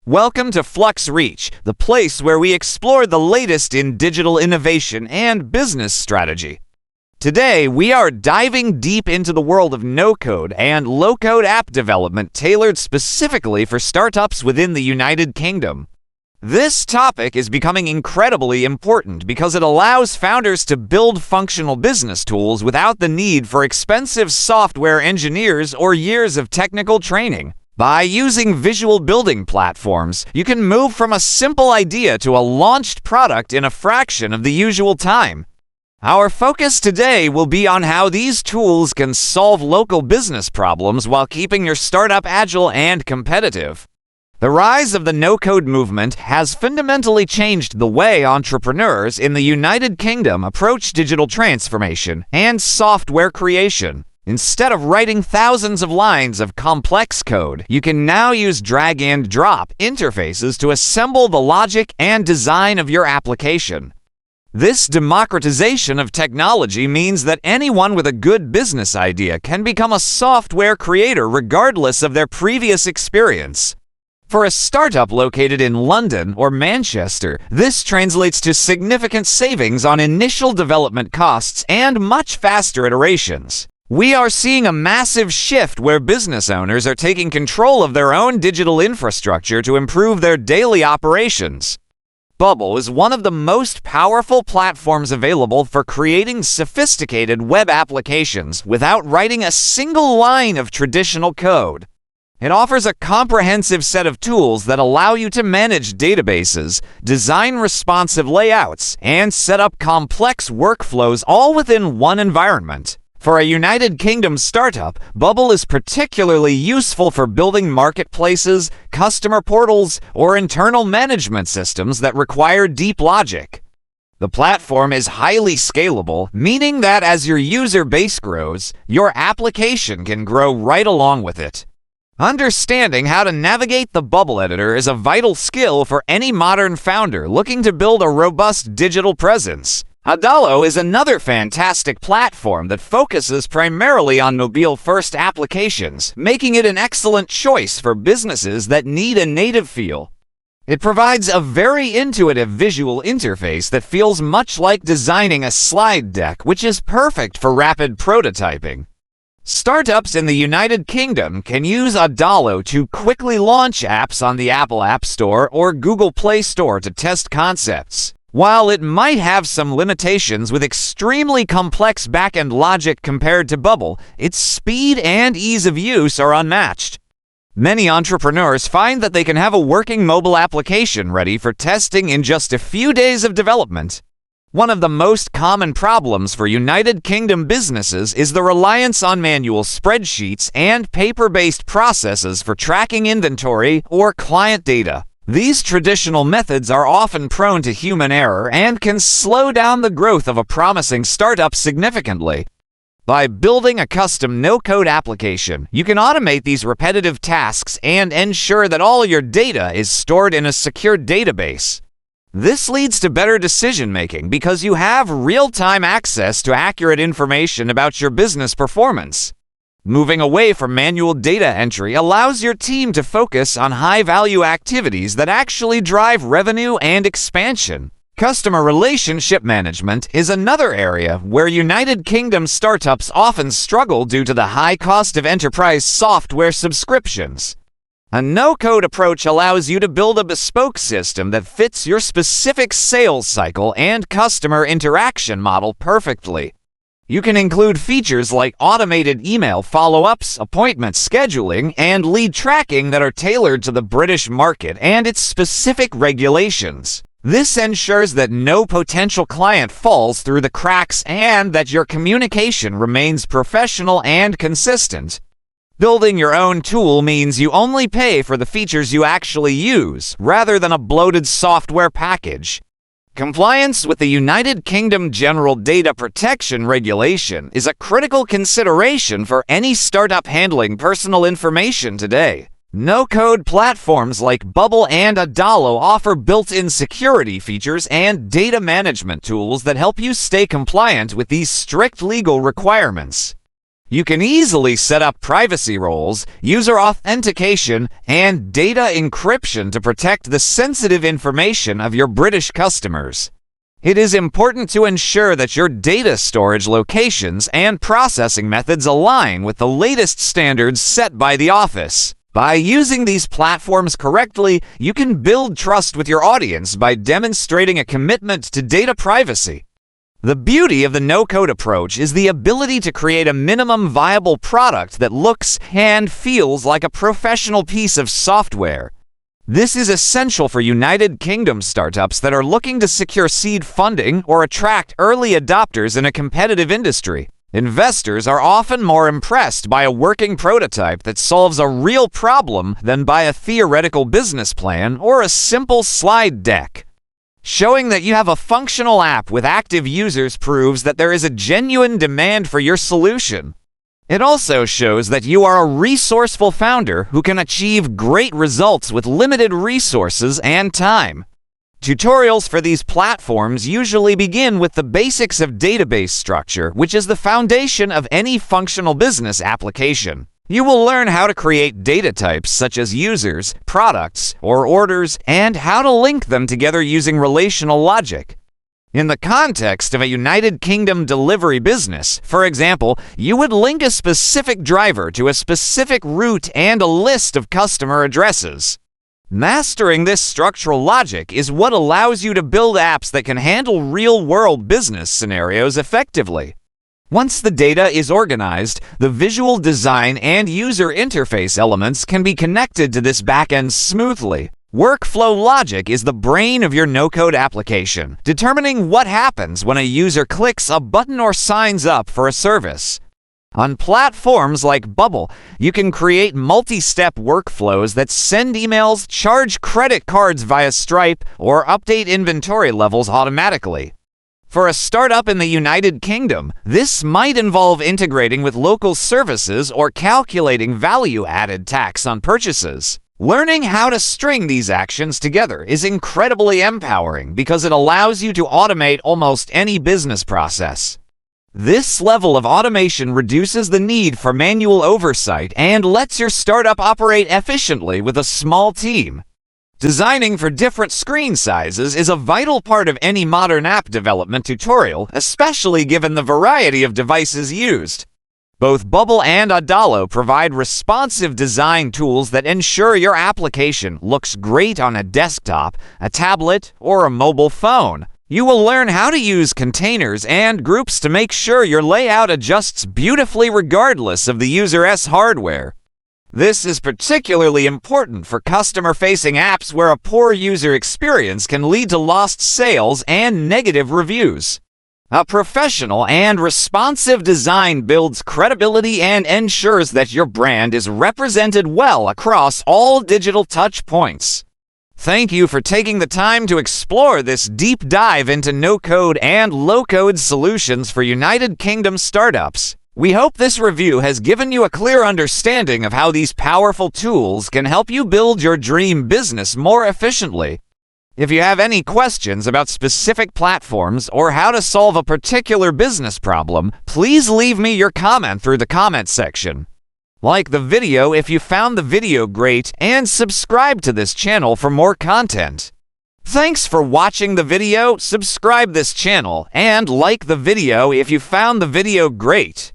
Welcome to Flux Reach, the place where we explore the latest in digital innovation and business strategy. Today, we are diving deep into the world of no-code and low-code app development tailored specifically for startups within the United Kingdom. This topic is becoming incredibly important because it allows founders to build functional business tools without the need for expensive software engineers or years of technical training. By using visual building platforms, you can move from a simple idea to a launched product in a fraction of the usual time. Our focus today will be on how these tools can solve local business problems while keeping your startup agile and competitive. The rise of the no-code movement has fundamentally changed the way entrepreneurs in the United Kingdom approach digital transformation and software creation. Instead of writing thousands of lines of complex code, you can now use drag-and-drop interfaces to assemble the logic and design of your application. This democratization of technology means that anyone with a good business idea can become a software creator regardless of their previous experience. For a startup located in London or Manchester, this translates to significant savings on initial development costs and much faster iterations. We are seeing a massive shift where business owners are taking control of their own digital infrastructure to improve their daily operations. Bubble is one of the most powerful platforms available for creating sophisticated web applications without writing a single line of traditional code. It offers a comprehensive set of tools that allow you to manage databases, design responsive layouts, and set up complex workflows all within one environment. For a United Kingdom startup, Bubble is particularly useful for building marketplaces, customer portals, or internal management systems that require deep logic. The platform is highly scalable, meaning that as your user base grows, your application can grow right along with it. Understanding how to navigate the Bubble editor is a vital skill for any modern founder looking to build a robust digital presence. Adalo is another fantastic platform that focuses primarily on mobile-first applications, making it an excellent choice for businesses that need a native feel. It provides a very intuitive visual interface that feels much like designing a slide deck, which is perfect for rapid prototyping. Startups in the United Kingdom can use Adalo to quickly launch apps on the Apple App Store or Google Play Store to test concepts. While it might have some limitations with extremely complex back-end logic compared to Bubble, its speed and ease of use are unmatched. Many entrepreneurs find that they can have a working mobile application ready for testing in just a few days of development. One of the most common problems for United Kingdom businesses is the reliance on manual spreadsheets and paper-based processes for tracking inventory or client data. These traditional methods are often prone to human error and can slow down the growth of a promising startup significantly. By building a custom no-code application, you can automate these repetitive tasks and ensure that all your data is stored in a secure database. This leads to better decision-making because you have real-time access to accurate information about your business performance. Moving away from manual data entry allows your team to focus on high-value activities that actually drive revenue and expansion. Customer relationship management is another area where United Kingdom startups often struggle due to the high cost of enterprise software subscriptions. A no-code approach allows you to build a bespoke system that fits your specific sales cycle and customer interaction model perfectly. You can include features like automated email follow-ups, appointment scheduling, and lead tracking that are tailored to the British market and its specific regulations. This ensures that no potential client falls through the cracks and that your communication remains professional and consistent. Building your own tool means you only pay for the features you actually use, rather than a bloated software package. Compliance with the United Kingdom General Data Protection Regulation is a critical consideration for any startup handling personal information today. No-code platforms like Bubble and Adalo offer built-in security features and data management tools that help you stay compliant with these strict legal requirements. You can easily set up privacy roles, user authentication, and data encryption to protect the sensitive information of your British customers. It is important to ensure that your data storage locations and processing methods align with the latest standards set by the office. By using these platforms correctly, you can build trust with your audience by demonstrating a commitment to data privacy. The beauty of the no-code approach is the ability to create a minimum viable product that looks and feels like a professional piece of software. This is essential for United Kingdom startups that are looking to secure seed funding or attract early adopters in a competitive industry. Investors are often more impressed by a working prototype that solves a real problem than by a theoretical business plan or a simple slide deck. Showing that you have a functional app with active users proves that there is a genuine demand for your solution. It also shows that you are a resourceful founder who can achieve great results with limited resources and time. Tutorials for these platforms usually begin with the basics of database structure, which is the foundation of any functional business application. You will learn how to create data types such as users, products, or orders, and how to link them together using relational logic. In the context of a United Kingdom delivery business, for example, you would link a specific driver to a specific route and a list of customer addresses. Mastering this structural logic is what allows you to build apps that can handle real-world business scenarios effectively. Once the data is organized, the visual design and user interface elements can be connected to this backend smoothly. Workflow logic is the brain of your no-code application, determining what happens when a user clicks a button or signs up for a service. On platforms like Bubble, you can create multi-step workflows that send emails, charge credit cards via Stripe, or update inventory levels automatically. For a startup in the United Kingdom, this might involve integrating with local services or calculating value-added tax on purchases. Learning how to string these actions together is incredibly empowering because it allows you to automate almost any business process. This level of automation reduces the need for manual oversight and lets your startup operate efficiently with a small team. Designing for different screen sizes is a vital part of any modern app development tutorial, especially given the variety of devices used. Both Bubble and Adalo provide responsive design tools that ensure your application looks great on a desktop, a tablet, or a mobile phone. You will learn how to use containers and groups to make sure your layout adjusts beautifully regardless of the user's hardware. This is particularly important for customer-facing apps where a poor user experience can lead to lost sales and negative reviews. A professional and responsive design builds credibility and ensures that your brand is represented well across all digital touch points. Thank you for taking the time to explore this deep dive into no-code and low-code solutions for United Kingdom startups. We hope this review has given you a clear understanding of how these powerful tools can help you build your dream business more efficiently. If you have any questions about specific platforms or how to solve a particular business problem, please leave me your comment through the comment section. Like the video if you found the video great and subscribe to this channel for more content. Thanks for watching the video, subscribe this channel, and like the video if you found the video great.